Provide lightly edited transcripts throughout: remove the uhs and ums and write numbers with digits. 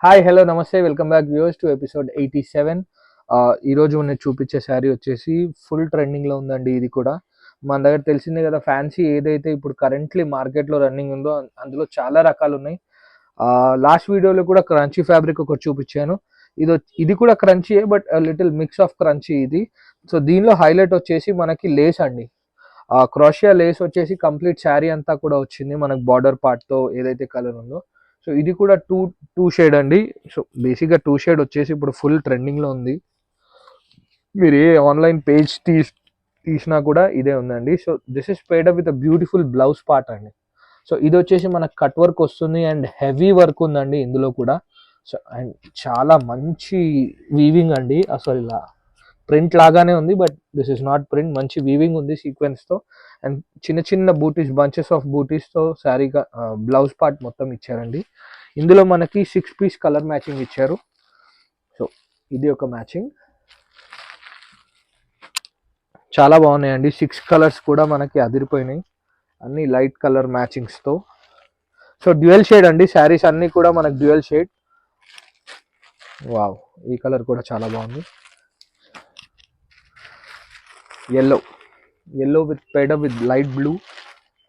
Hi hello నమస్తే welcome back viewers to episode 87. ఈరోజు నేను చూపించే శారీ వచ్చేసి ఫుల్ ట్రెండింగ్లో ఉందండి. ఇది కూడా మన దగ్గర తెలిసిందే కదా, ఫ్యాన్సీ ఏదైతే ఇప్పుడు కరెంట్లీ మార్కెట్లో రన్నింగ్ ఉందో అందులో చాలా రకాలు ఉన్నాయి. లాస్ట్ వీడియోలో కూడా క్రంచీ ఫ్యాబ్రిక్ ఒకటి చూపించాను. ఇది కూడా క్రంచీయే, but little mix of crunchy ఇది. సో దీనిలో హైలైట్ వచ్చేసి మనకి లేస్ అండి. క్రోషియా లేస్ వచ్చేసి కంప్లీట్ శారీ అంతా కూడా వచ్చింది మనకు బార్డర్ పార్ట్తో ఏదైతే కలర్ ఉందో. సో ఇది కూడా టూ షేడ్ అండి. సో బేసిక్గా టూ షేడ్ వచ్చేసి ఇప్పుడు ఫుల్ ట్రెండింగ్లో ఉంది. మీరు ఏ ఆన్లైన్ పేజ్ తీసినా కూడా ఇదే ఉందండి. So this is paid up with beautiful blouse part అండి. సో ఇది వచ్చేసి మనకు కట్ వర్క్ వస్తుంది అండ్ హెవీ వర్క్ ఉందండి ఇందులో కూడా. సో అండ్ చాలా మంచి వీవింగ్ అండి. అసలు ఇలా ప్రింట్ లాగానే ఉంది, but this is not print. మంచి వీవింగ్ ఉంది సీక్వెన్స్తో అండ్ చిన్న చిన్న బూటీస్, బంచెస్ ఆఫ్ బూటీస్తో శారీగా బ్లౌజ్ పార్ట్ మొత్తం ఇచ్చారండి. ఇందులో మనకి 6 పీస్ కలర్ మ్యాచింగ్ ఇచ్చారు. సో ఇది ఒక మ్యాచింగ్, చాలా బాగున్నాయండి. 6 కలర్స్ కూడా మనకి అదిరిపోయినాయి, అన్ని లైట్ కలర్ మ్యాచింగ్స్తో. సో డ్యూయల్ షేడ్ అండి, శారీస్ అన్నీ కూడా మనకు డ్యూయల్ షేడ్. వావ్, ఈ కలర్ కూడా చాలా బాగుంది. Yellow with paired up with light blue.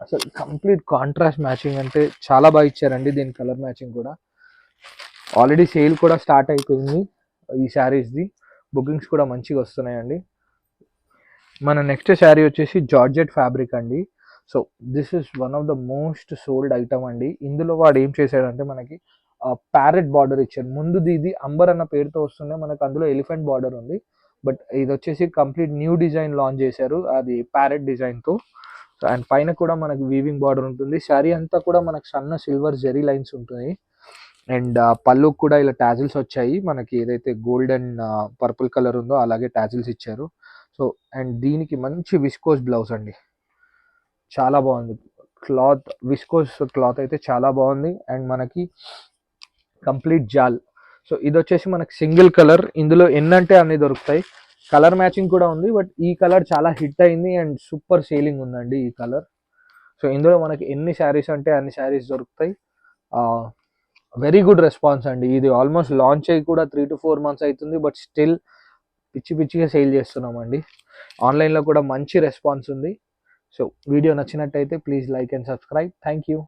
అసలు కంప్లీట్ కాంట్రాస్ట్ మ్యాచింగ్, అంటే చాలా బాగా ఇచ్చారండి దీని కలర్ మ్యాచింగ్ కూడా. ఆల్రెడీ సేల్ కూడా స్టార్ట్ అయిపోయింది ఈ శారీస్ది. బుకింగ్స్ కూడా మంచిగా వస్తున్నాయండి. మన నెక్స్ట్ శారీ వచ్చేసి జార్జెట్ ఫ్యాబ్రిక్ అండి. So this is one of the most sold item అండి. ఇందులో వాడు ఏం చేశాడంటే మనకి ప్యారెట్ బార్డర్ ఇచ్చారు. ముందుది ఇది అంబర్ అన్న పేరుతో వస్తుండే, మనకు అందులో ఎలిఫెంట్ బార్డర్ ఉంది. బట్ ఇది వచ్చేసి కంప్లీట్ న్యూ డిజైన్ లాంచ్ చేశారు, అది ప్యారెట్ డిజైన్తో. అండ్ పైన కూడా మనకి వీవింగ్ బార్డర్ ఉంటుంది. శారీ అంతా కూడా మనకు సన్న సిల్వర్ జెరీ లైన్స్ ఉంటుంది. అండ్ పళ్ళు కూడా ఇలా టాజిల్స్ వచ్చాయి మనకి. ఏదైతే గోల్డెన్ పర్పుల్ కలర్ ఉందో అలాగే టాజిల్స్ ఇచ్చారు. సో అండ్ దీనికి మంచి విస్కోస్ బ్లౌజ్ అండి, చాలా బాగుంది. క్లాత్ విస్కోస్ క్లాత్ అయితే చాలా బాగుంది. అండ్ మనకి కంప్లీట్ జాల్. సో ఇది వచ్చేసి మనకి సింగిల్ కలర్, ఇందులో ఎన్నంటే అన్ని దొరుకుతాయి. కలర్ మ్యాచింగ్ కూడా ఉంది, బట్ ఈ కలర్ చాలా హిట్ అయింది అండ్ సూపర్ సేలింగ్ ఉందండి ఈ కలర్. సో ఇందులో మనకి ఎన్ని శారీస్ అంటే అన్ని శారీస్ దొరుకుతాయి. వెరీ గుడ్ రెస్పాన్స్ అండి. ఇది ఆల్మోస్ట్ లాంచ్ అయ్యి కూడా 3 to 4 months అవుతుంది, బట్ స్టిల్ పిచ్చిగా సేల్ చేస్తున్నామండి. ఆన్లైన్లో కూడా మంచి రెస్పాన్స్ ఉంది. సో వీడియో నచ్చినట్టయితే please like and subscribe. Thank you.